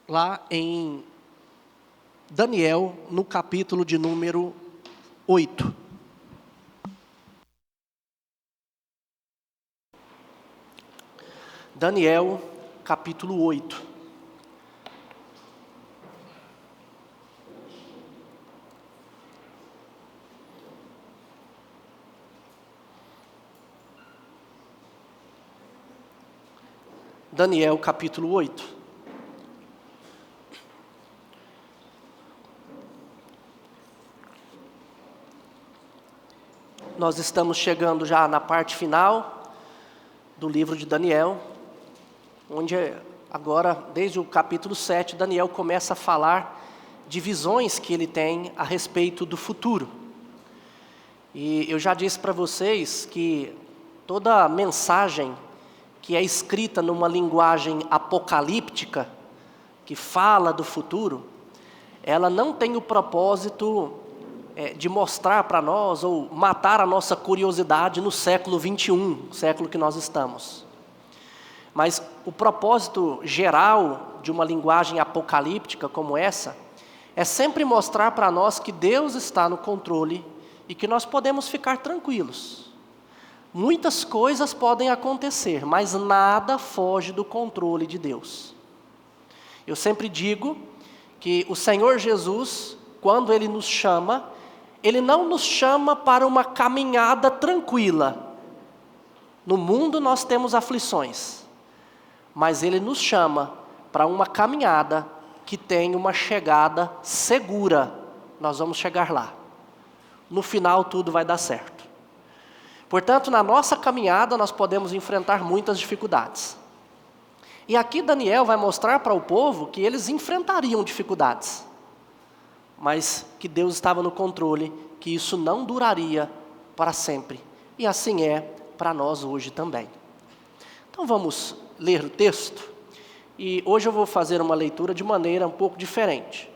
lá em Daniel, no capítulo de número 8. Daniel, capítulo 8. Daniel, capítulo 8. Nós estamos chegando já na parte final do livro de Daniel, onde agora, desde o capítulo 7, Daniel começa a falar de visões que ele tem a respeito do futuro. E eu já disse para vocês que toda mensagem que é escrita numa linguagem apocalíptica, que fala do futuro, ela não tem o propósito de mostrar para nós ou matar a nossa curiosidade no século 21, século que nós estamos. Mas o propósito geral de uma linguagem apocalíptica como essa é sempre mostrar para nós que Deus está no controle e que nós podemos ficar tranquilos. Muitas coisas podem acontecer, mas nada foge do controle de Deus. Eu sempre digo que o Senhor Jesus, quando Ele nos chama, Ele não nos chama para uma caminhada tranquila. No mundo nós temos aflições, mas Ele nos chama para uma caminhada que tem uma chegada segura. Nós vamos chegar lá. No final tudo vai dar certo. Portanto, na nossa caminhada nós podemos enfrentar muitas dificuldades. E aqui Daniel vai mostrar para o povo que eles enfrentariam dificuldades, mas que Deus estava no controle, que isso não duraria para sempre. E assim é para nós hoje também. Então vamos ler o texto. E hoje eu vou fazer uma leitura de maneira um pouco diferente.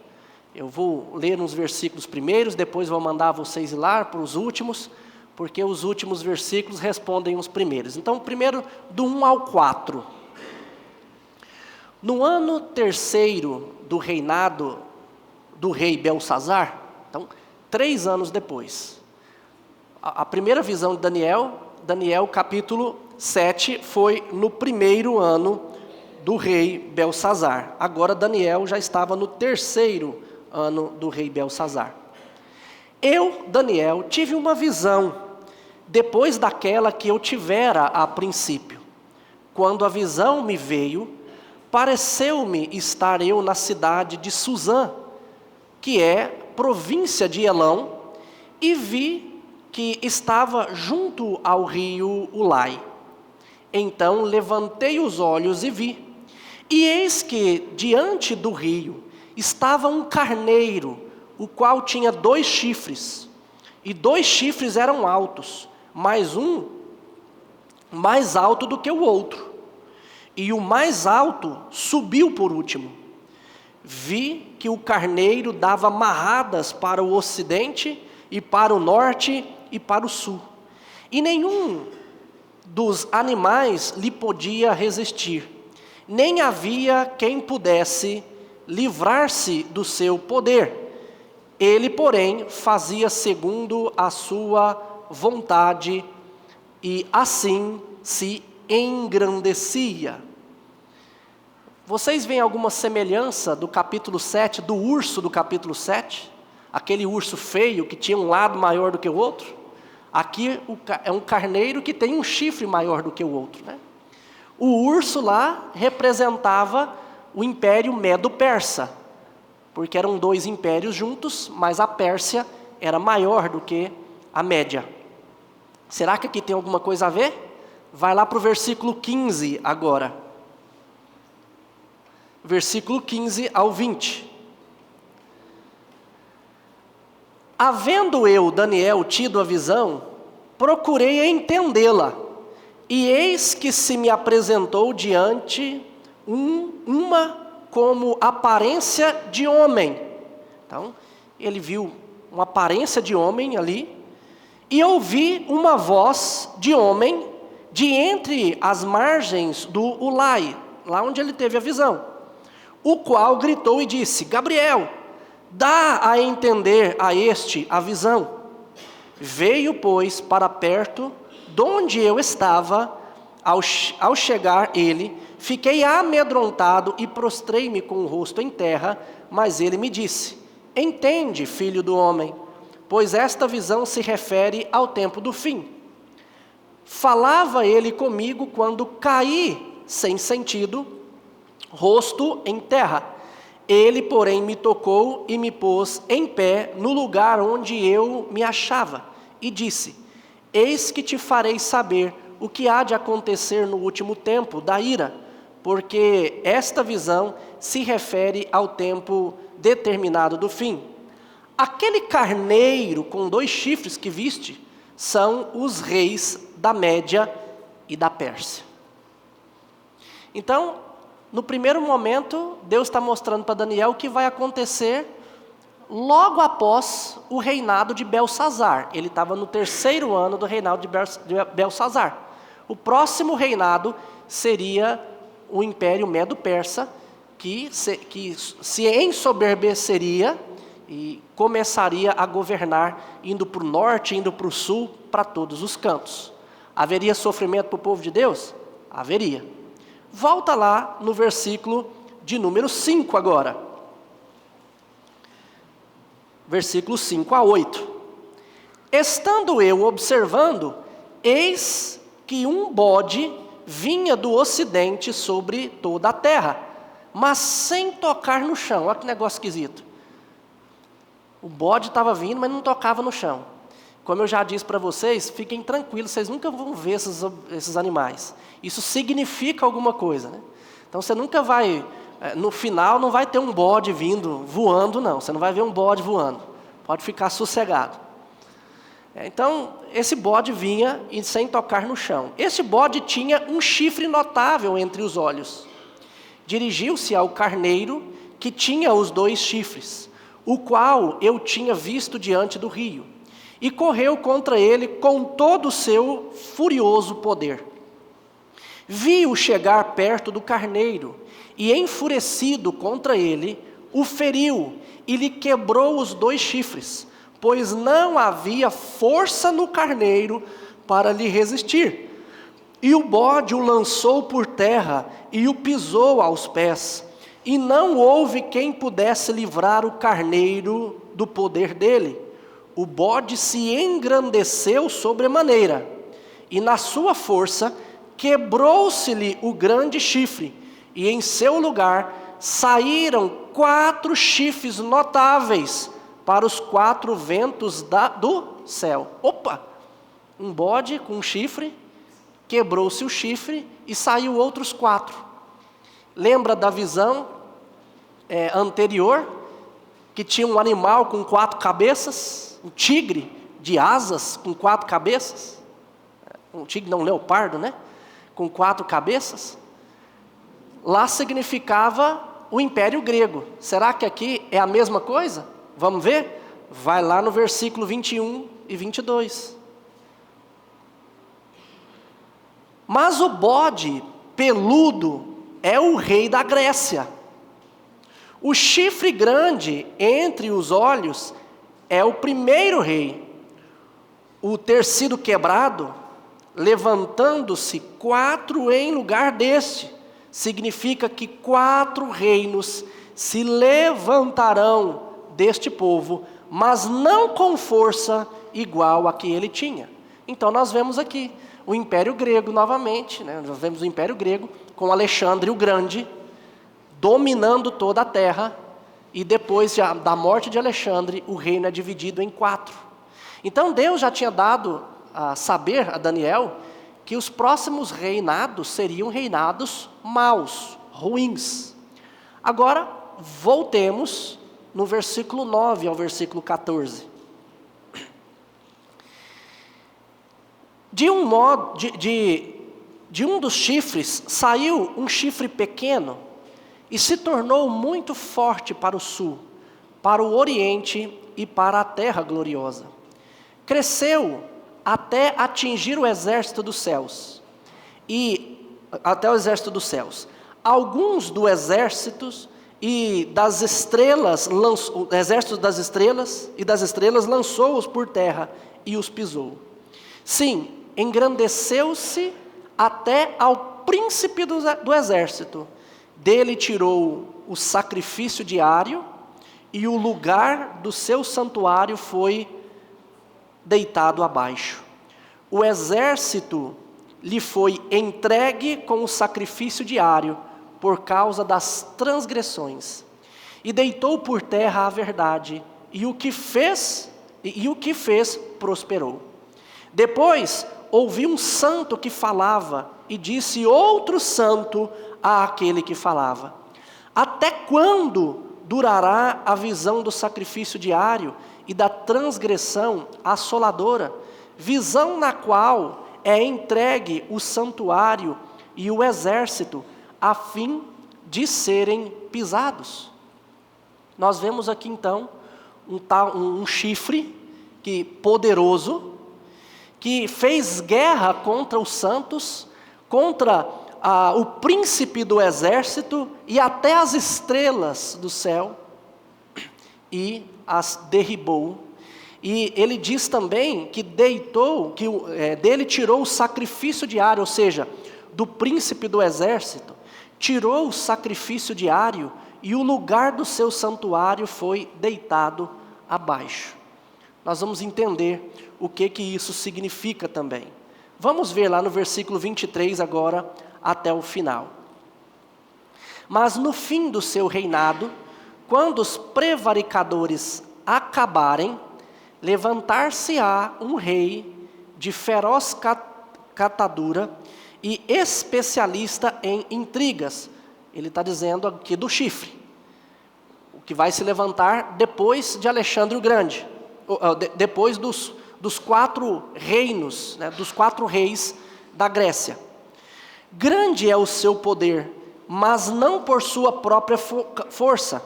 Eu vou ler uns versículos primeiros, depois vou mandar vocês ir lá para os últimos, porque os últimos versículos respondem os primeiros. Então, primeiro, do 1 ao 4. No ano terceiro do reinado do rei Belsazar, então, 3 anos depois. A primeira visão de Daniel capítulo 7, foi no primeiro ano do rei Belsazar. Agora Daniel já estava no 3º ano do rei Belsazar. Eu, Daniel, tive uma visão depois daquela que eu tivera a princípio. Quando a visão me veio, pareceu-me estar eu na cidade de Suzã, que é província de Elão, e vi que estava junto ao rio Ulai. Então levantei os olhos e vi, e eis que diante do rio estava um carneiro, o qual tinha 2 chifres, e 2 chifres eram altos, mas um mais alto do que o outro, e o mais alto subiu por último. Vi que o carneiro dava marradas para o ocidente, e para o norte e para o sul, e nenhum dos animais lhe podia resistir, nem havia quem pudesse livrar-se do seu poder. Ele, porém, fazia segundo a sua vontade, e assim se engrandecia. Vocês veem alguma semelhança do capítulo 7, do urso do capítulo 7? Aquele urso feio que tinha um lado maior do que o outro? Aqui é um carneiro que tem um chifre maior do que o outro, né? O urso lá representava o Império Medo-Persa, porque eram 2 impérios juntos, mas a Pérsia era maior do que a Média. Será que aqui tem alguma coisa a ver? Vai lá para o versículo 15 agora. Versículo 15 ao 20. Havendo eu, Daniel, tido a visão, procurei entendê-la, e eis que se me apresentou diante uma como aparência de homem. Então, ele viu uma aparência de homem ali, e ouvi uma voz de homem de entre as margens do Ulai, lá onde ele teve a visão. o qual gritou e disse: Gabriel, dá a entender a este a visão. Veio, pois, para perto de onde eu estava. Ao chegar ele, fiquei amedrontado e prostrei-me com o rosto em terra, mas ele me disse: entende, filho do homem, pois esta visão se refere ao tempo do fim. Falava ele comigo quando caí sem sentido, rosto em terra. Ele, porém, me tocou e me pôs em pé no lugar onde eu me achava, e disse: eis que te farei saber o que há de acontecer no último tempo da ira, porque esta visão se refere ao tempo determinado do fim. Aquele carneiro com 2 chifres que viste são os reis da Média e da Pérsia. Então, no primeiro momento, Deus está mostrando para Daniel o que vai acontecer logo após o reinado de Belsazar. Ele estava no 3º ano do reinado de Belsazar. O próximo reinado seria o Império Medo-Persa, que se ensoberbeceria e começaria a governar, indo para o norte, indo para o sul, para todos os cantos. Haveria sofrimento para o povo de Deus? Haveria. Volta lá no versículo de número 5 agora. Versículos 5 a 8. Estando eu observando, eis que um bode vinha do ocidente sobre toda a terra, mas sem tocar no chão. Olha que negócio esquisito. O bode estava vindo, mas não tocava no chão. Como eu já disse para vocês, fiquem tranquilos, vocês nunca vão ver esses animais. Isso significa alguma coisa, né? Então você nunca vai, no final não vai ter um bode vindo, voando não. Você não vai ver um bode voando. Pode ficar sossegado. Então, esse bode vinha e sem tocar no chão. Esse bode tinha um chifre notável entre os olhos. Dirigiu-se ao carneiro que tinha os 2 chifres, o qual eu tinha visto diante do rio, e correu contra ele com todo o seu furioso poder. Vi-o chegar perto do carneiro, e enfurecido contra ele, o feriu e lhe quebrou os 2 chifres, pois não havia força no carneiro para lhe resistir. E o bode o lançou por terra e o pisou aos pés, e não houve quem pudesse livrar o carneiro do poder dele. O bode se engrandeceu sobremaneira, e na sua força quebrou-se-lhe o grande chifre, e em seu lugar saíram 4 chifres notáveis para os 4 ventos do céu. Opa! Um bode com um chifre, quebrou-se o chifre e saiu outros 4. Lembra da visão anterior? Que tinha um animal com 4 cabeças, um tigre de asas com 4 cabeças. Um tigre, não, um leopardo, né? Com 4 cabeças. Lá significava o Império Grego. Será que aqui é a mesma coisa? Vamos ver? Vai lá no versículo 21 e 22. Mas o bode peludo é o rei da Grécia. O chifre grande entre os olhos é o primeiro rei. O ter sido quebrado, levantando-se 4 em lugar deste, significa que 4 reinos se levantarão deste povo, mas não com força igual a que ele tinha. Então nós vemos aqui o Império Grego novamente, né? Nós vemos o Império Grego com Alexandre o Grande, dominando toda a terra, e depois da morte de Alexandre, o reino é dividido em 4. Então Deus já tinha dado a saber a Daniel que os próximos reinados seriam reinados maus, ruins. Agora, voltemos no versículo 9 ao versículo 14. De um dos chifres saiu um chifre pequeno e se tornou muito forte para o sul, para o oriente e para a terra gloriosa. Cresceu até atingir o exército dos céus. Alguns do exército e das estrelas, o exército das estrelas lançou-os por terra e os pisou. Sim, engrandeceu-se até ao príncipe do exército. Dele tirou o sacrifício diário e o lugar do seu santuário foi deitado abaixo. O exército lhe foi entregue com o sacrifício diário por causa das transgressões, e deitou por terra a verdade, e o que fez prosperou. Depois ouvi um santo que falava, e disse outro santo àquele que falava: até quando durará a visão do sacrifício diário e da transgressão assoladora, visão na qual é entregue o santuário e o exército, a fim de serem pisados? Nós vemos aqui então um chifre poderoso, que fez guerra contra os santos, contra o príncipe do exército e até as estrelas do céu, e as derribou. E ele diz também que dele tirou o sacrifício diário, ou seja, do príncipe do exército, tirou o sacrifício diário e o lugar do seu santuário foi deitado abaixo. Nós vamos entender o que isso significa também. Vamos ver lá no versículo 23 agora, até o final. Mas no fim do seu reinado, quando os prevaricadores acabarem, levantar-se-á um rei de feroz catadura e especialista em intrigas. Ele está dizendo aqui do chifre, o que vai se levantar depois de Alexandre o Grande, depois dos 4 reinos, né, dos 4 reis da Grécia. Grande é o seu poder, mas não por sua própria força.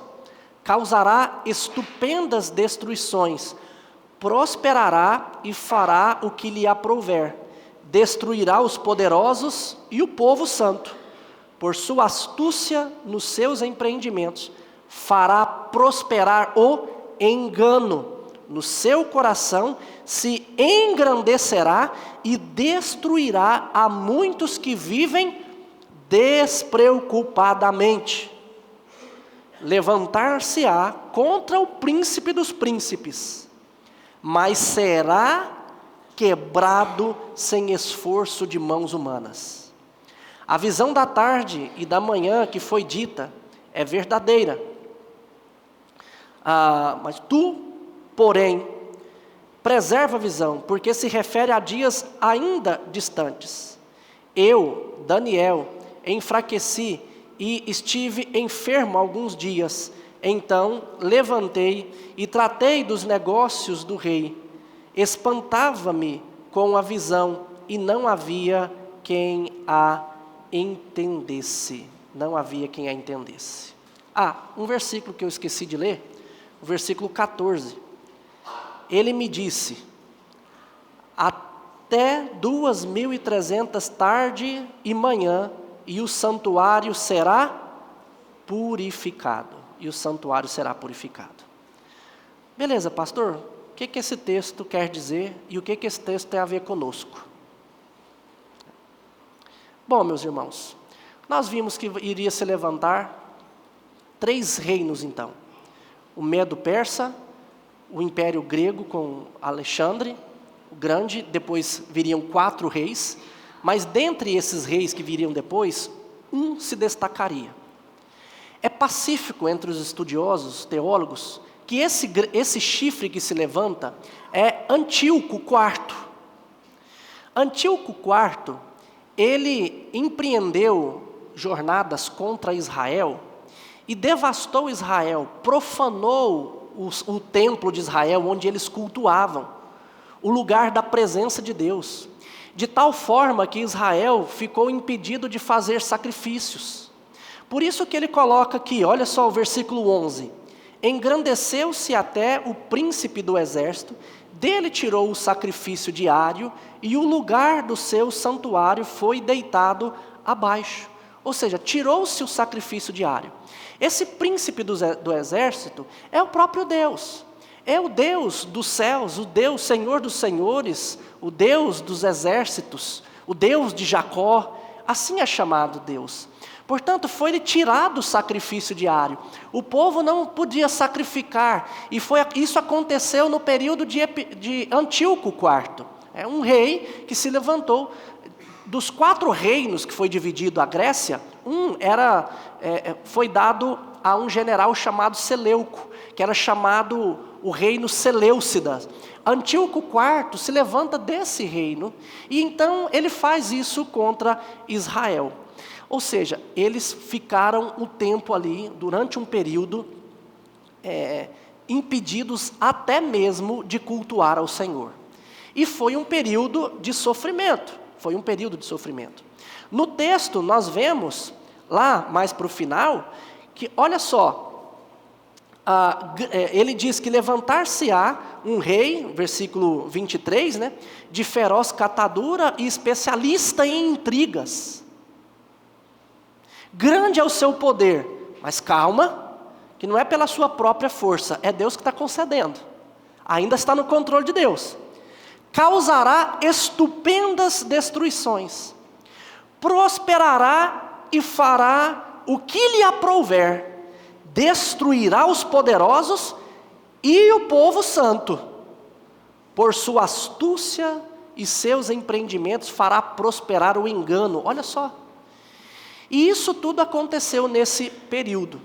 Causará estupendas destruições, prosperará e fará o que lhe aprouver, destruirá os poderosos e o povo santo. Por sua astúcia nos seus empreendimentos, fará prosperar o engano. No seu coração se engrandecerá e destruirá a muitos que vivem despreocupadamente. Levantar-se-á contra o príncipe dos príncipes, mas será quebrado sem esforço de mãos humanas. A visão da tarde e da manhã que foi dita é verdadeira. Mas tu, porém, preserva a visão, porque se refere a dias ainda distantes. Eu, Daniel, enfraqueci e estive enfermo alguns dias. Então levantei e tratei dos negócios do rei. Espantava-me com a visão e não havia quem a entendesse. Não havia quem a entendesse. Um versículo que eu esqueci de ler, o versículo 14. Ele me disse: até 2.300 tarde e manhã, e o santuário será purificado. E o santuário será purificado. Beleza, pastor? O que esse texto quer dizer e o que esse texto tem a ver conosco? Bom, meus irmãos, nós vimos que iria se levantar 3 reinos então. O Medo-Persa, o Império Grego com Alexandre o Grande, depois viriam 4 reis, mas dentre esses reis que viriam depois, um se destacaria. É pacífico entre os estudiosos, teólogos, que esse chifre que se levanta é Antíoco IV. Antíoco IV, ele empreendeu jornadas contra Israel e devastou Israel, profanou o templo de Israel, onde eles cultuavam, o lugar da presença de Deus, de tal forma que Israel ficou impedido de fazer sacrifícios. Por isso que ele coloca aqui, olha só o versículo 11: engrandeceu-se até o príncipe do exército, dele tirou o sacrifício diário, e o lugar do seu santuário foi deitado abaixo. Ou seja, tirou-se o sacrifício diário. Esse príncipe do exército é o próprio Deus. É o Deus dos céus, o Deus Senhor dos senhores, o Deus dos exércitos, o Deus de Jacó. Assim é chamado Deus. Portanto, foi-lhe tirado o sacrifício diário. O povo não podia sacrificar. E isso aconteceu no período de Antíoco IV. É um rei que se levantou. Dos 4 reinos que foi dividido a Grécia, foi dado a um general chamado Seleuco, que era chamado o reino Seleucida. Antíoco IV se levanta desse reino, e então ele faz isso contra Israel. Ou seja, eles ficaram um tempo ali, durante um período, impedidos até mesmo de cultuar ao Senhor. E foi um período de sofrimento. No texto nós vemos, lá mais para o final, que olha só, ele diz que levantar-se-á um rei, versículo 23, né, de feroz catadura e especialista em intrigas. Grande é o seu poder, mas calma, que não é pela sua própria força, é Deus que está concedendo. Ainda está no controle de Deus. Causará estupendas destruições, prosperará e fará o que lhe aprouver, destruirá os poderosos e o povo santo, por sua astúcia e seus empreendimentos fará prosperar o engano. Olha só, e isso tudo aconteceu nesse período.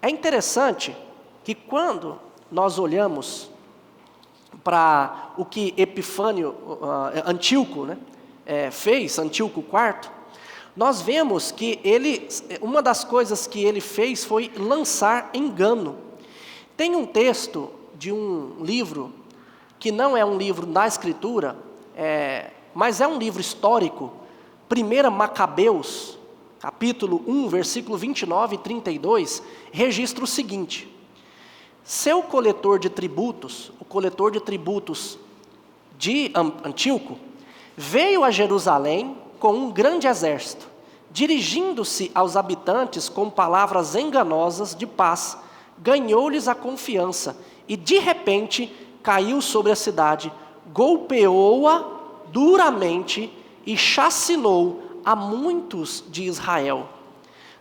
É interessante que quando nós olhamos para o que Antíoco fez, Antíoco IV, nós vemos que uma das coisas que ele fez foi lançar engano. Tem um texto de um livro, que não é um livro da Escritura, mas é um livro histórico, 1 Macabeus, capítulo 1, versículo 29 e 32, registra o seguinte: seu coletor de tributos, o coletor de tributos de Antíoco, veio a Jerusalém com um grande exército, dirigindo-se aos habitantes com palavras enganosas de paz, ganhou-lhes a confiança e de repente caiu sobre a cidade, golpeou-a duramente e chacinou a muitos de Israel.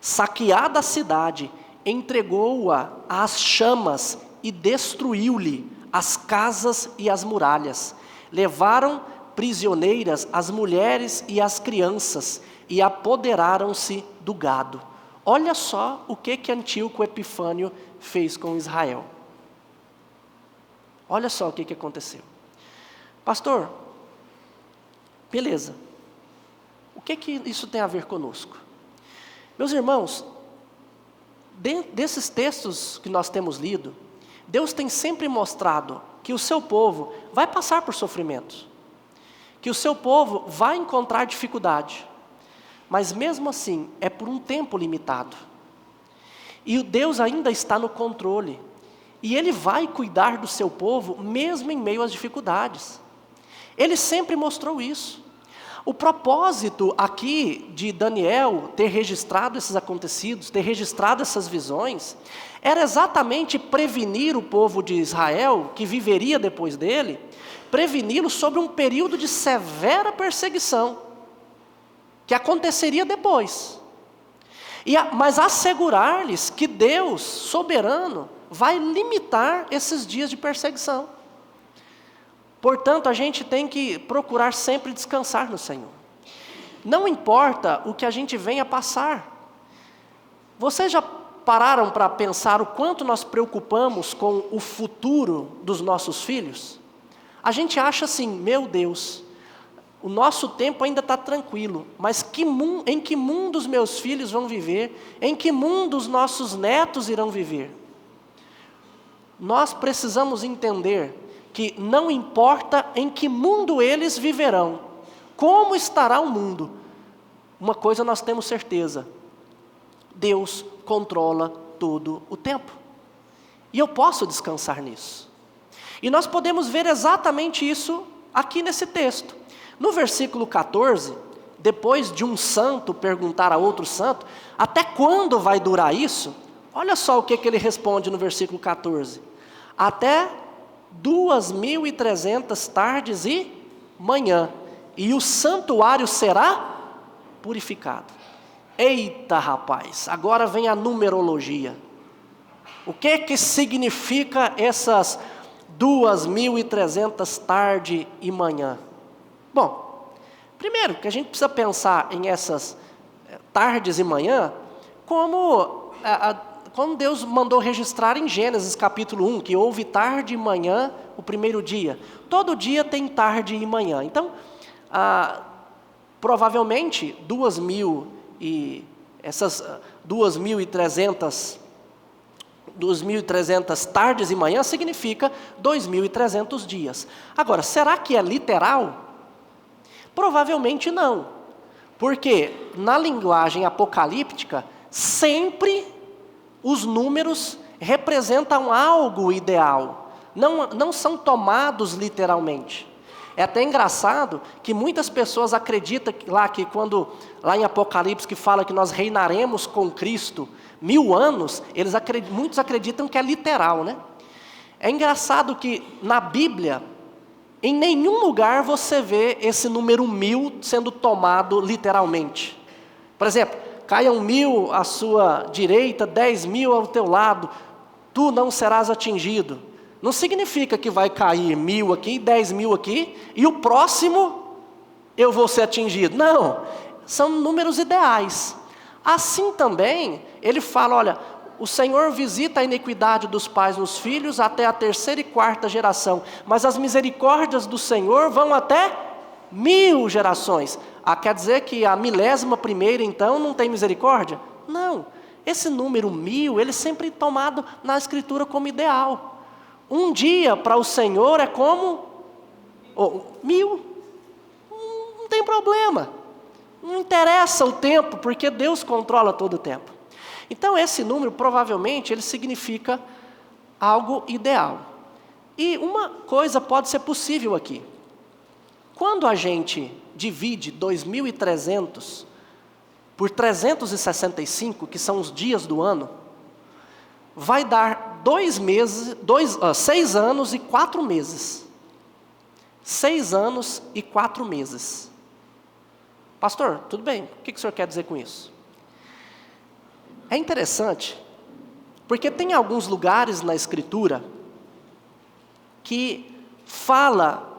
Saqueada a cidade, entregou-a às chamas e destruiu-lhe as casas e as muralhas. Levaram prisioneiras as mulheres e as crianças e apoderaram-se do gado. Olha só o que Antíoco Epifânio fez com Israel. Olha só o que aconteceu. Pastor, beleza. O que isso tem a ver conosco? Meus irmãos, desses textos que nós temos lido, Deus tem sempre mostrado que o seu povo vai passar por sofrimentos, que o seu povo vai encontrar dificuldade, mas mesmo assim é por um tempo limitado. E o Deus ainda está no controle, e Ele vai cuidar do seu povo mesmo em meio às dificuldades. Ele sempre mostrou isso. O propósito aqui de Daniel ter registrado esses acontecidos, ter registrado essas visões, era exatamente prevenir o povo de Israel, que viveria depois dele, preveni-lo sobre um período de severa perseguição, que aconteceria depois. Mas assegurar-lhes que Deus, soberano, vai limitar esses dias de perseguição. Portanto, a gente tem que procurar sempre descansar no Senhor. Não importa o que a gente venha passar. Vocês já pararam para pensar o quanto nós preocupamos com o futuro dos nossos filhos? A gente acha assim, meu Deus, o nosso tempo ainda está tranquilo, mas em que mundo os meus filhos vão viver? Em que mundo os nossos netos irão viver? Nós precisamos entender que não importa em que mundo eles viverão, como estará o mundo, uma coisa nós temos certeza: Deus controla todo o tempo. E eu posso descansar nisso. E nós podemos ver exatamente isso aqui nesse texto. No versículo 14 depois de um santo perguntar a outro santo, até quando vai durar isso? Olha só o que ele responde no versículo 14. Até 2.300 tardes e manhã, e o santuário será purificado. Eita, rapaz, agora vem a numerologia. O que significa essas 2.300 tarde e manhã? Bom, primeiro que a gente precisa pensar em essas tardes e manhã como Deus mandou registrar em Gênesis capítulo 1, que houve tarde e manhã o primeiro dia. Todo dia tem tarde e manhã. Então, provavelmente, 2.300 tardes e manhã significa 2.300 dias. Agora, será que é literal? Provavelmente não. Porque na linguagem apocalíptica, sempre os números representam algo ideal. Não são tomados literalmente. É até engraçado que muitas pessoas acreditam que quando lá em Apocalipse que fala que nós reinaremos com Cristo 1000 anos, muitos acreditam que é literal, né? É engraçado que na Bíblia, em nenhum lugar você vê esse número 1000 sendo tomado literalmente. Por exemplo, caiam 1000 à sua direita, 10.000 ao teu lado, tu não serás atingido. Não significa que vai cair 1000 aqui, 10.000 aqui, e o próximo eu vou ser atingido. Não, são números ideais. Assim também, ele fala, olha, o Senhor visita a iniquidade dos pais nos filhos até a 3ª e 4ª geração, mas as misericórdias do Senhor vão até 1000 gerações. Quer dizer que a 11ª, então, não tem misericórdia? Não, esse número 1000, ele é sempre tomado na Escritura como ideal. Um dia para o Senhor é como 1000, não tem problema, não interessa o tempo, porque Deus controla todo o tempo. Então esse número provavelmente ele significa algo ideal. E uma coisa pode ser possível aqui. Quando a gente divide 2.300 por 365, que são os dias do ano, vai dar 6 anos e 4 meses. 6 anos e 4 meses. Pastor, tudo bem, o que o senhor quer dizer com isso? É interessante, porque tem alguns lugares na Escritura que fala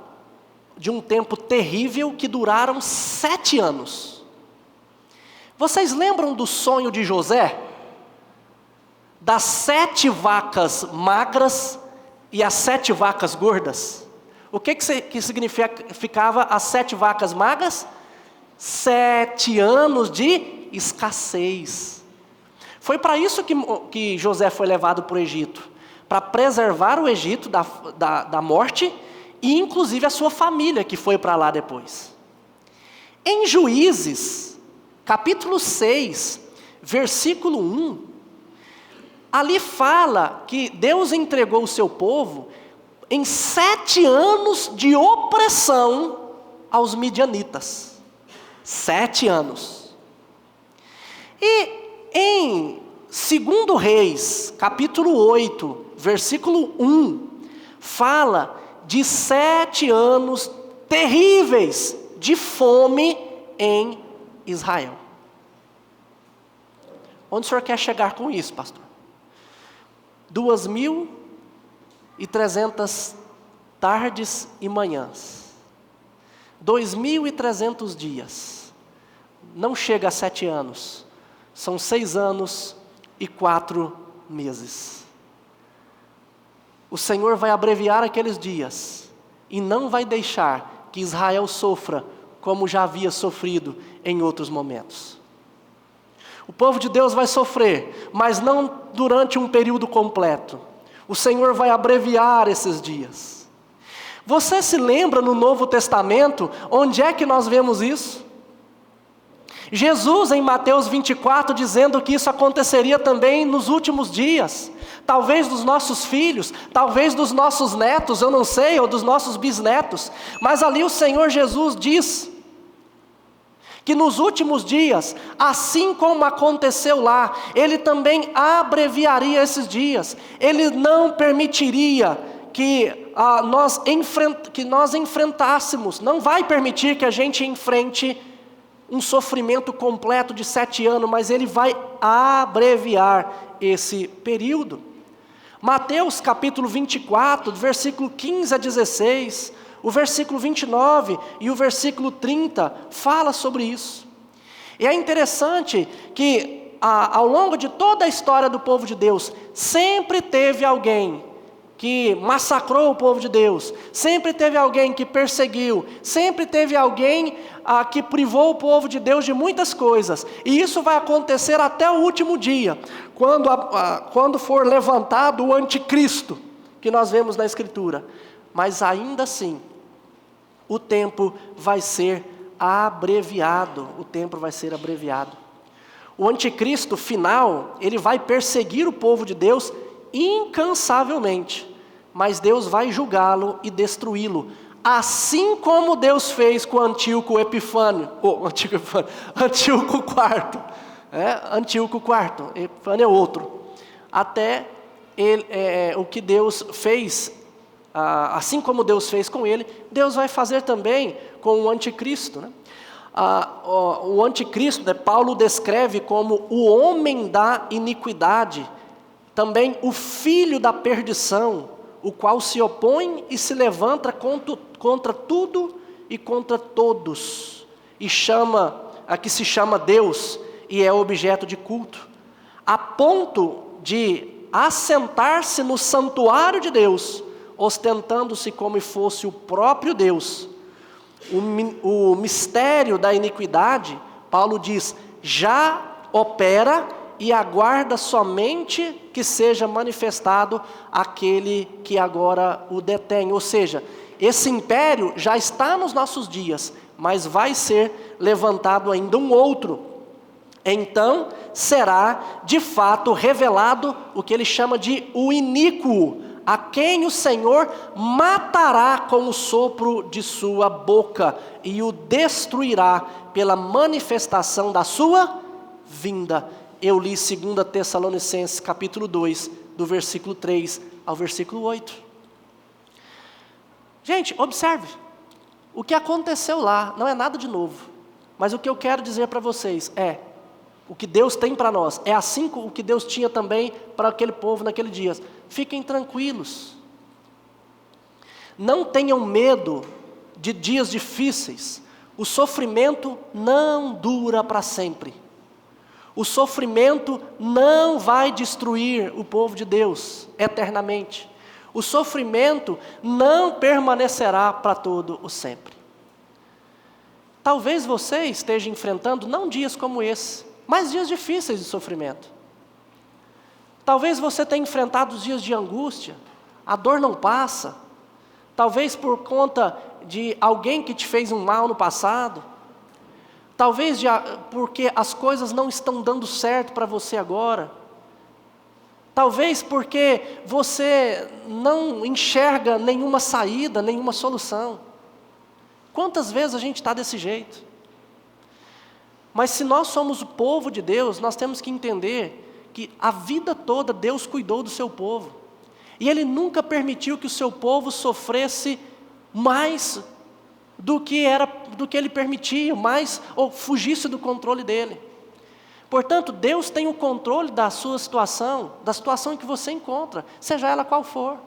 de um tempo terrível que duraram 7 anos. Vocês lembram do sonho de José? Das 7 vacas magras e as 7 vacas gordas. O que significava as 7 vacas magras? 7 anos de escassez. Foi para isso que José foi levado para o Egito, para preservar o Egito da morte e inclusive a sua família que foi para lá depois. Em Juízes, capítulo 6, versículo 1, ali fala que Deus entregou o seu povo em 7 anos de opressão aos midianitas. 7 anos. E em 2 Reis, capítulo 8, versículo 1, fala de 7 anos terríveis de fome em Israel. Onde o senhor quer chegar com isso, pastor? 2.300 tardes e manhãs. 2.300 dias. Não chega a 7 anos. São 6 anos e 4 meses. O Senhor vai abreviar aqueles dias e não vai deixar que Israel sofra como já havia sofrido em outros momentos. O povo de Deus vai sofrer, mas não durante um período completo. O Senhor vai abreviar esses dias. Você se lembra no Novo Testamento, onde é que nós vemos isso? Jesus em Mateus 24 dizendo que isso aconteceria também nos últimos dias. Talvez dos nossos filhos, talvez dos nossos netos, eu não sei, ou dos nossos bisnetos. Mas ali o Senhor Jesus diz que nos últimos dias, assim como aconteceu lá, Ele também abreviaria esses dias. Ele não permitiria que nós enfrentássemos, não vai permitir que a gente enfrente um sofrimento completo de 7 anos, mas Ele vai abreviar esse período. Mateus capítulo 24, versículo 15 a 16, o versículo 29 e o versículo 30 fala sobre isso. E é interessante que ao longo de toda a história do povo de Deus, sempre teve alguém que massacrou o povo de Deus, sempre teve alguém que perseguiu, sempre teve alguém que privou o povo de Deus de muitas coisas, e isso vai acontecer até o último dia, quando for levantado o anticristo, que nós vemos na Escritura. Mas ainda assim, o tempo vai ser abreviado, O anticristo final, ele vai perseguir o povo de Deus incansavelmente, mas Deus vai julgá-lo e destruí-lo, assim como Deus fez com Antíoco Epifânio, Antíoco IV, Antíoco IV, Epifânio é outro, até o que Deus fez, assim como Deus fez com ele, Deus vai fazer também com o anticristo, né? O anticristo, Paulo descreve como o homem da iniquidade, também o filho da perdição, o qual se opõe e se levanta contra tudo e contra todos, e que se chama Deus, e é objeto de culto, a ponto de assentar-se no santuário de Deus, ostentando-se como fosse o próprio Deus. O mistério da iniquidade, Paulo diz, já opera e aguarda somente que seja manifestado aquele que agora o detém. Ou seja, esse império já está nos nossos dias, mas vai ser levantado ainda um outro. Então será de fato revelado o que ele chama de o iníquo, a quem o Senhor matará com o sopro de sua boca e o destruirá pela manifestação da sua vinda. Eu li 2 Tessalonicenses capítulo 2, do versículo 3 ao versículo 8. Gente, observe, o que aconteceu lá não é nada de novo, mas o que eu quero dizer para vocês o que Deus tem para nós, é assim o que Deus tinha também para aquele povo naquele dia. Fiquem tranquilos, não tenham medo de dias difíceis, o sofrimento não dura para sempre. O sofrimento não vai destruir o povo de Deus eternamente. O sofrimento não permanecerá para todo o sempre. Talvez você esteja enfrentando não dias como esse, mas dias difíceis de sofrimento. Talvez você tenha enfrentado os dias de angústia, a dor não passa. Talvez por conta de alguém que te fez um mal no passado. Talvez porque as coisas não estão dando certo para você agora. Talvez porque você não enxerga nenhuma saída, nenhuma solução. Quantas vezes a gente está desse jeito? Mas se nós somos o povo de Deus, nós temos que entender que a vida toda Deus cuidou do seu povo. E Ele nunca permitiu que o seu povo sofresse mais do que Ele permitia, mais ou fugisse do controle dEle. Portanto, Deus tem o controle da sua situação, da situação em que você encontra, seja ela qual for.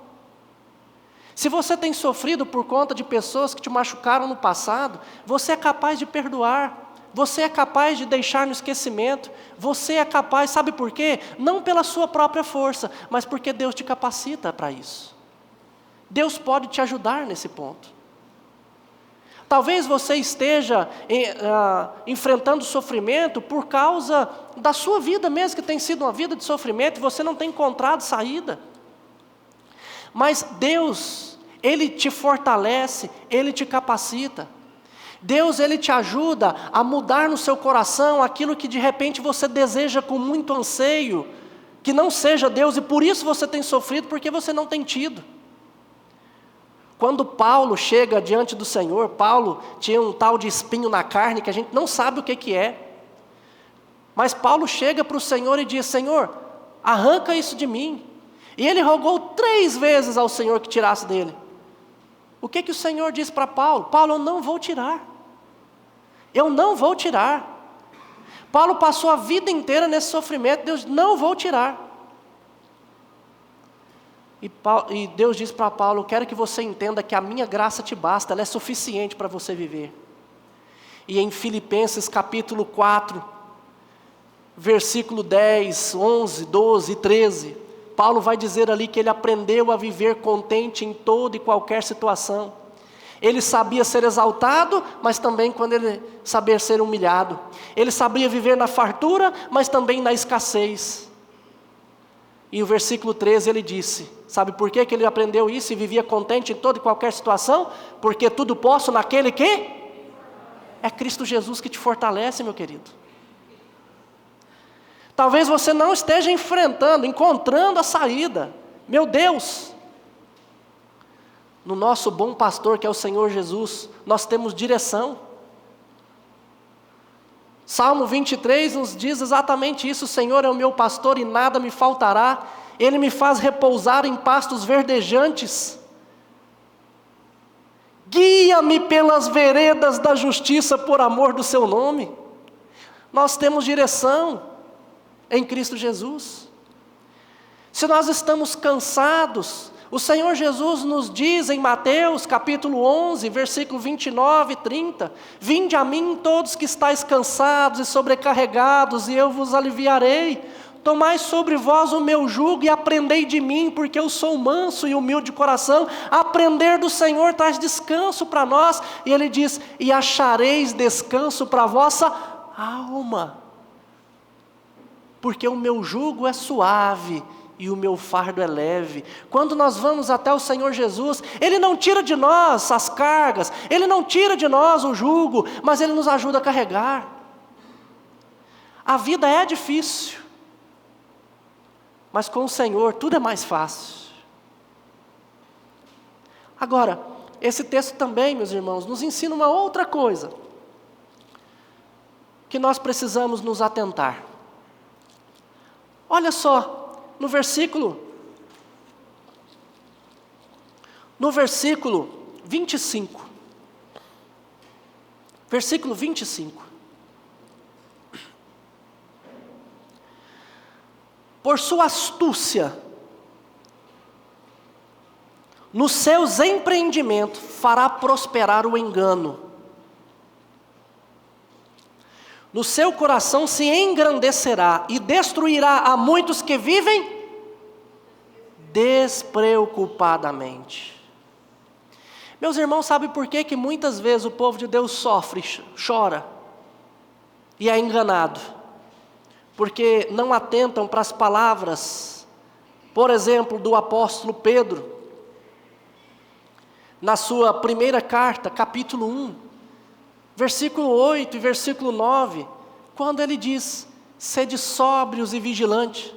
Se você tem sofrido por conta de pessoas que te machucaram no passado, você é capaz de perdoar. Você é capaz de deixar no esquecimento, você é capaz, sabe por quê? Não pela sua própria força, mas porque Deus te capacita para isso. Deus pode te ajudar nesse ponto. Talvez você esteja enfrentando sofrimento por causa da sua vida mesmo, que tem sido uma vida de sofrimento, e você não tem encontrado saída. Mas Deus, Ele te fortalece, Ele te capacita. Deus, Ele te ajuda a mudar no seu coração aquilo que de repente você deseja com muito anseio, que não seja Deus, e por isso você tem sofrido, porque você não tem tido. Quando Paulo chega diante do Senhor, Paulo tinha um tal de espinho na carne que a gente não sabe o que é. Mas Paulo chega para o Senhor e diz: Senhor, arranca isso de mim. E ele rogou 3 vezes ao Senhor que tirasse dele. O que o Senhor diz para Paulo? Paulo, eu não vou tirar. Eu não vou tirar. Paulo passou a vida inteira nesse sofrimento. Deus, não vou tirar. E Deus diz para Paulo: quero que você entenda que a minha graça te basta, ela é suficiente para você viver. E em Filipenses capítulo 4, versículo 10, 11, 12 e 13, Paulo vai dizer ali que ele aprendeu a viver contente em toda e qualquer situação. Ele sabia ser exaltado, mas também quando ele sabia ser humilhado. Ele sabia viver na fartura, mas também na escassez. E o versículo 13 ele disse, sabe por que ele aprendeu isso e vivia contente em toda e qualquer situação? Porque tudo posso naquele que? É Cristo Jesus que te fortalece, meu querido. Talvez você não esteja encontrando a saída. Meu Deus! No nosso bom pastor, que é o Senhor Jesus, nós temos direção. Salmo 23 nos diz exatamente isso: o Senhor é o meu pastor e nada me faltará. Ele me faz repousar em pastos verdejantes. Guia-me pelas veredas da justiça por amor do seu nome. Nós temos direção em Cristo Jesus. Se nós estamos cansados, o Senhor Jesus nos diz em Mateus capítulo 11, versículo 29 e 30, vinde a mim todos que estáis cansados e sobrecarregados, e eu vos aliviarei. Tomai sobre vós o meu jugo e aprendei de mim, porque eu sou manso e humilde de coração. Aprender do Senhor traz descanso para nós. E Ele diz, e achareis descanso para a vossa alma. Porque o meu jugo é suave e o meu fardo é leve. Quando nós vamos até o Senhor Jesus, Ele não tira de nós as cargas, Ele não tira de nós o jugo, mas Ele nos ajuda a carregar. A vida é difícil, mas com o Senhor tudo é mais fácil. Agora, esse texto também, meus irmãos, nos ensina uma outra coisa, que nós precisamos nos atentar. Olha só, no versículo 25. Versículo 25. Por sua astúcia, nos seus empreendimentos fará prosperar o engano. No seu coração se engrandecerá e destruirá a muitos que vivem despreocupadamente. Meus irmãos, sabe por que muitas vezes o povo de Deus sofre, chora e é enganado? Porque não atentam para as palavras, por exemplo, do apóstolo Pedro, na sua primeira carta, capítulo 1, versículo 8 e versículo 9, quando ele diz, sede sóbrios e vigilantes.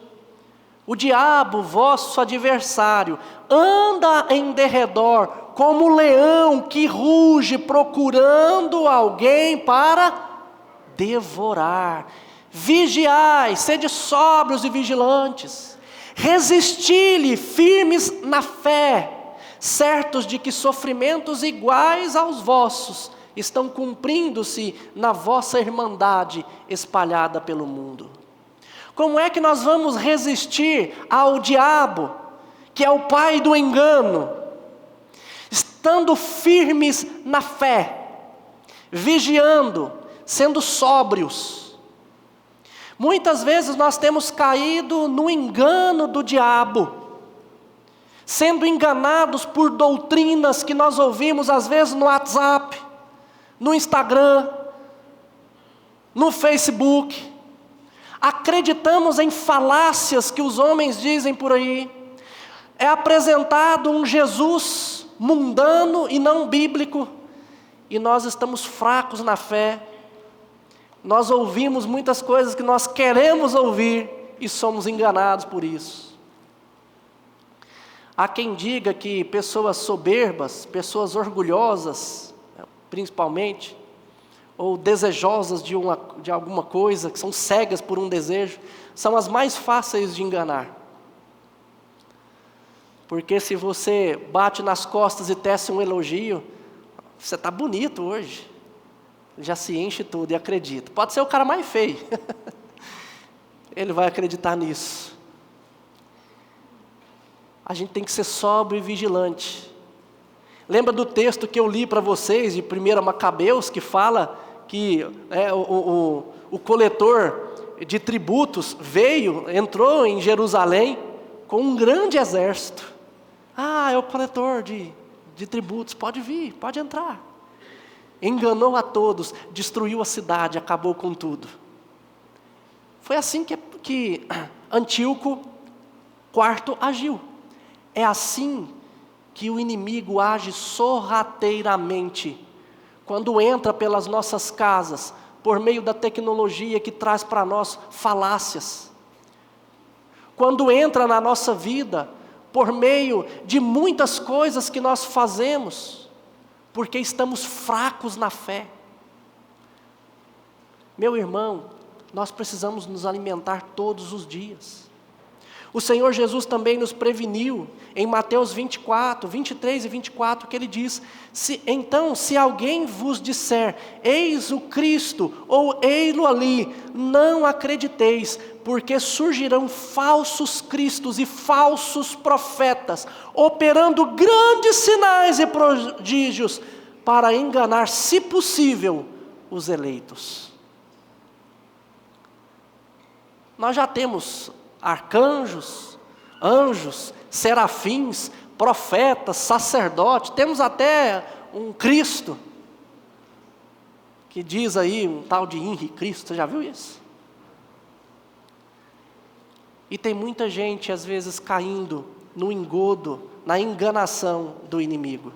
O diabo, vosso adversário, anda em derredor, como leão que ruge, procurando alguém para devorar. Vigiai, sede sóbrios e vigilantes. Resisti-lhe firmes na fé, certos de que sofrimentos iguais aos vossos estão cumprindo-se na vossa irmandade espalhada pelo mundo. Como é que nós vamos resistir ao diabo, que é o pai do engano? Estando firmes na fé, vigiando, sendo sóbrios. Muitas vezes nós temos caído no engano do diabo, sendo enganados por doutrinas que nós ouvimos às vezes no WhatsApp, no Instagram, no Facebook. Acreditamos em falácias que os homens dizem por aí. É apresentado um Jesus mundano e não bíblico, e nós estamos fracos na fé. Nós ouvimos muitas coisas que nós queremos ouvir e somos enganados por isso. Há quem diga que pessoas soberbas, pessoas orgulhosas, principalmente, ou desejosas de alguma coisa, que são cegas por um desejo, são as mais fáceis de enganar. Porque se você bate nas costas e tece um elogio, você está bonito hoje, já se enche tudo e acredita. Pode ser o cara mais feio, ele vai acreditar nisso. A gente tem que ser sóbrio e vigilante. Lembra do texto que eu li para vocês, de 1 Macabeus, que fala que o coletor de tributos entrou em Jerusalém com um grande exército. É o coletor de tributos, pode vir, pode entrar. Enganou a todos, destruiu a cidade, acabou com tudo. Foi assim que Antíoco IV agiu. É assim que o inimigo age sorrateiramente, quando entra pelas nossas casas, por meio da tecnologia que traz para nós falácias. Quando entra na nossa vida, por meio de muitas coisas que nós fazemos, porque estamos fracos na fé. Meu irmão, nós precisamos nos alimentar todos os dias. O Senhor Jesus também nos preveniu, em Mateus 24, 23 e 24, que Ele diz: então, se alguém vos disser, eis o Cristo, ou ei-lo ali, não acrediteis, porque surgirão falsos cristos e falsos profetas, operando grandes sinais e prodígios, para enganar, se possível, os eleitos. Nós já temos arcanjos, anjos, serafins, profetas, sacerdotes, temos até um Cristo, que diz aí um tal de Henri Cristo, você já viu isso? E tem muita gente às vezes caindo no engodo, na enganação do inimigo.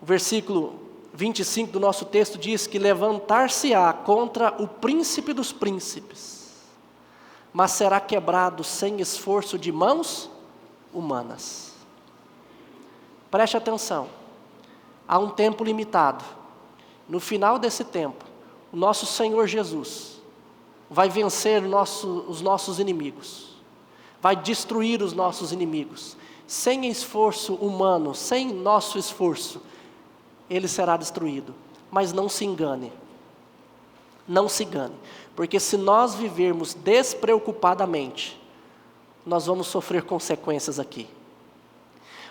O versículo 25 do nosso texto diz que levantar-se-á contra o príncipe dos príncipes, mas será quebrado sem esforço de mãos humanas. Preste atenção, há um tempo limitado. No final desse tempo, o nosso Senhor Jesus vai vencer os nossos inimigos, vai destruir os nossos inimigos. Sem esforço humano, sem nosso esforço, ele será destruído. Mas não se engane, não se engane. Porque se nós vivermos despreocupadamente, nós vamos sofrer consequências aqui.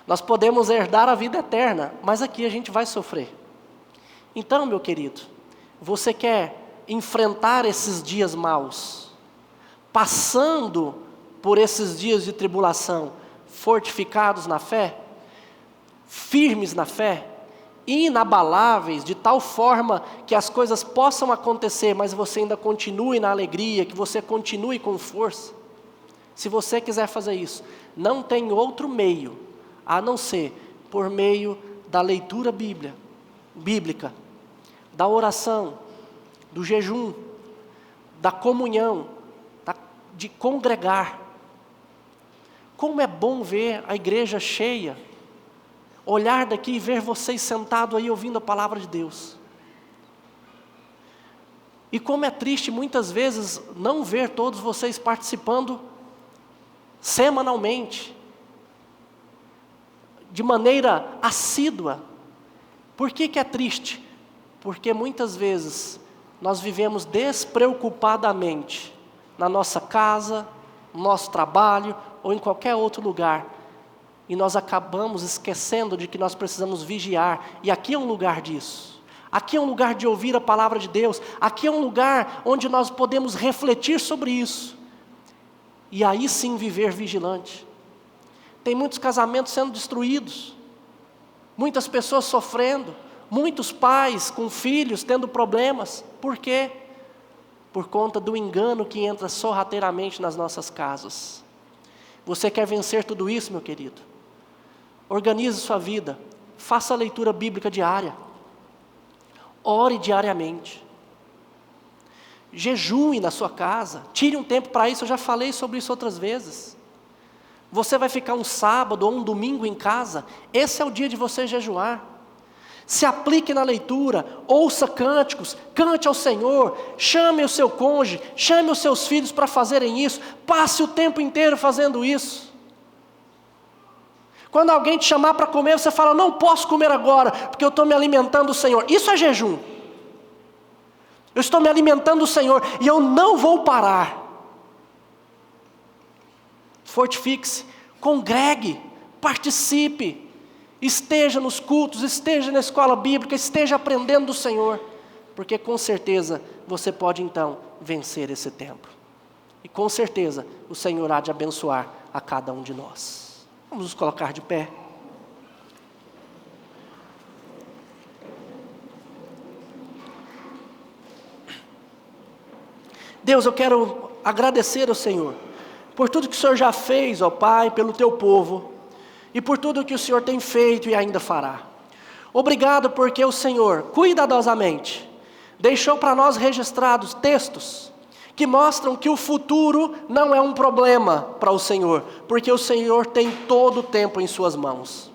Nós podemos herdar a vida eterna, mas aqui a gente vai sofrer. Então, meu querido, você quer enfrentar esses dias maus, passando por esses dias de tribulação, fortificados na fé, firmes na fé, inabaláveis, de tal forma que as coisas possam acontecer, mas você ainda continue na alegria, que você continue com força. Se você quiser fazer isso, não tem outro meio, a não ser por meio da leitura bíblica, da oração, do jejum, da comunhão, de congregar. Como é bom ver a igreja cheia, olhar daqui e ver vocês sentados aí ouvindo a palavra de Deus. E como é triste muitas vezes não ver todos vocês participando semanalmente, de maneira assídua. Por que é triste? Porque muitas vezes nós vivemos despreocupadamente na nossa casa, no nosso trabalho ou em qualquer outro lugar. E nós acabamos esquecendo de que nós precisamos vigiar. E aqui é um lugar disso. Aqui é um lugar de ouvir a palavra de Deus. Aqui é um lugar onde nós podemos refletir sobre isso. E aí sim viver vigilante. Tem muitos casamentos sendo destruídos. Muitas pessoas sofrendo. Muitos pais com filhos tendo problemas. Por quê? Por conta do engano que entra sorrateiramente nas nossas casas. Você quer vencer tudo isso, meu querido? Organize sua vida, faça a leitura bíblica diária, ore diariamente, jejue na sua casa, tire um tempo para isso, eu já falei sobre isso outras vezes. Você vai ficar um sábado ou um domingo em casa? Esse é o dia de você jejuar. Se aplique na leitura, ouça cânticos, cante ao Senhor, chame o seu cônjuge, chame os seus filhos para fazerem isso, passe o tempo inteiro fazendo isso. Quando alguém te chamar para comer, você fala, não posso comer agora, porque eu estou me alimentando do Senhor. Isso é jejum. Eu estou me alimentando do Senhor e eu não vou parar. Fortifique-se, congregue, participe, esteja nos cultos, esteja na escola bíblica, esteja aprendendo do Senhor, porque com certeza você pode então vencer esse tempo. E com certeza o Senhor há de abençoar a cada um de nós. Vamos nos colocar de pé. Deus, eu quero agradecer ao Senhor por tudo que o Senhor já fez, ó Pai, pelo Teu povo, e por tudo que o Senhor tem feito e ainda fará. Obrigado porque o Senhor, cuidadosamente, deixou para nós registrados textos que mostram que o futuro não é um problema para o Senhor, porque o Senhor tem todo o tempo em suas mãos.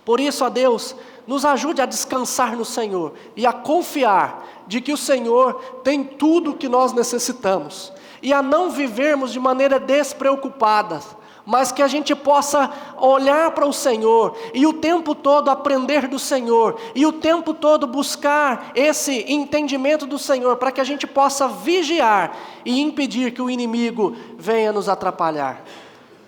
Por isso, ó Deus, nos ajude a descansar no Senhor e a confiar de que o Senhor tem tudo o que nós necessitamos, e a não vivermos de maneira despreocupada, mas que a gente possa olhar para o Senhor e o tempo todo aprender do Senhor, e o tempo todo buscar esse entendimento do Senhor, para que a gente possa vigiar e impedir que o inimigo venha nos atrapalhar.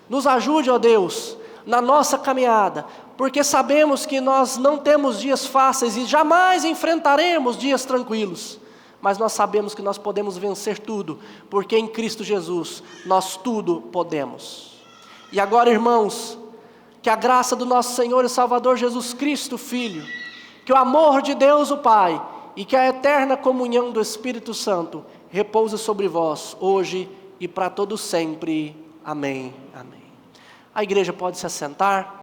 Nos ajude, ó Deus, na nossa caminhada, porque sabemos que nós não temos dias fáceis e jamais enfrentaremos dias tranquilos, mas nós sabemos que nós podemos vencer tudo, porque em Cristo Jesus nós tudo podemos. E agora, irmãos, que a graça do nosso Senhor e Salvador Jesus Cristo, Filho, que o amor de Deus o Pai e que a eterna comunhão do Espírito Santo repouse sobre vós, hoje e para todo sempre. Amém. Amém. A igreja pode se assentar.